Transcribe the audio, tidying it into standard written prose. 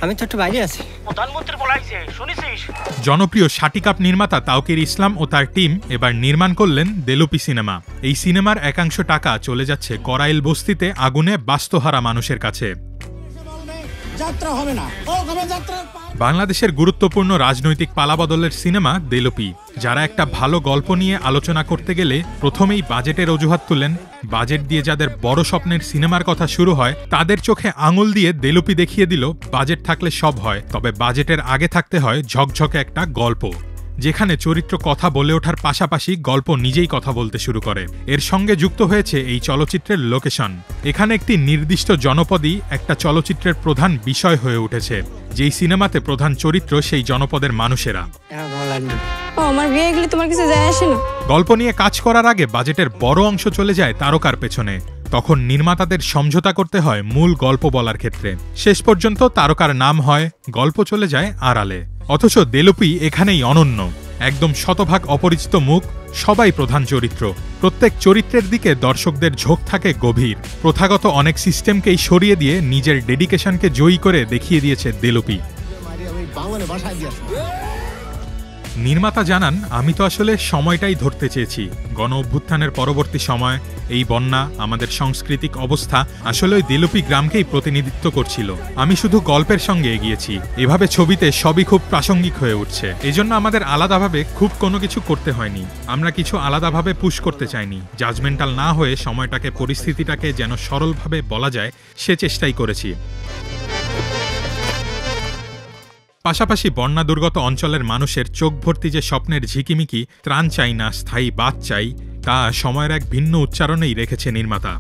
আমি তো একটু বাইরে আছি। জনপ্রিয় শাটিকাপ নির্মাতা তাওকির ইসলাম ও তার টিম এবার নির্মাণ করলেন দেলুপি সিনেমা। এই সিনেমার একাংশ টাকা চলে যাচ্ছে করাইল বস্তিতে আগুনে বাস্তুহারা মানুষের কাছে। বাংলাদেশের গুরুত্বপূর্ণ রাজনৈতিক পালাবদলের সিনেমা দেলুপি। যারা একটা ভালো গল্প নিয়ে আলোচনা করতে গেলে প্রথমেই বাজেটের অজুহাত তুলেন, বাজেট দিয়ে যাদের বড় স্বপ্নের সিনেমার কথা শুরু হয় তাদের চোখে আঙুল দিয়ে দেলুপি দেখিয়ে দিল বাজেট থাকলে সব হয়, তবে বাজেটের আগে থাকতে হয় ঝকঝকে একটা গল্প, যেখানে চরিত্র কথা বলে ওঠার পাশাপাশি গল্প নিজেই কথা বলতে শুরু করে। এর সঙ্গে যুক্ত হয়েছে এই চলচ্চিত্রের লোকেশন। এখানে একটি নির্দিষ্ট জনপদই একটা চলচ্চিত্রের প্রধান বিষয় হয়ে উঠেছে, যেই সিনেমাতে প্রধান চরিত্র সেই জনপদের মানুষেরা। গল্প নিয়ে কাজ করার আগে বাজেটের বড় অংশ চলে যায় তারকার পেছনে। তখন নির্মাতাদের সমঝোতা করতে হয় মূল গল্প বলার ক্ষেত্রে। শেষ পর্যন্ত তারকার নাম হয়, গল্প চলে যায় আড়ালে। অথচ দেলুপি এখানেই অনন্য। একদম শতভাগ অপরিচিত মুখ, সবাই প্রধান চরিত্র। প্রত্যেক চরিত্রের দিকে দর্শকদের ঝোঁক থাকে গভীর। প্রথাগত অনেক সিস্টেমকেই সরিয়ে দিয়ে নিজের ডেডিকেশনকে জয়ী করে দেখিয়ে দিয়েছে দেলুপি। নির্মাতা জানান, আমি তো আসলে সময়টাই ধরতে চেয়েছি। গণ অভ্যুত্থানের পরবর্তী সময়, এই বন্যা, আমাদের সাংস্কৃতিক অবস্থা আসলে ওই দেলুপি গ্রামকেই প্রতিনিধিত্ব করছিল। আমি শুধু গল্পের সঙ্গে এগিয়েছি। এভাবে ছবিতে সবই খুব প্রাসঙ্গিক হয়ে উঠছে। এজন্য আমাদের আলাদাভাবে খুব কোনো কিছু করতে হয়নি। আমরা কিছু আলাদাভাবে পুশ করতে চাইনি। জাজমেন্টাল না হয়ে সময়টাকে, পরিস্থিতিটাকে যেন সরলভাবে বলা যায় সে চেষ্টাই করেছি। পাশাপাশি বন্যা দুর্গত অঞ্চলের মানুষের চোখ ভর্তি যে স্বপ্নের ঝিকিমিকি, ত্রাণ চাই না, স্থায়ী বাঁধ চাই, তা সময়ের এক ভিন্ন উচ্চারণেই রেখেছে নির্মাতা।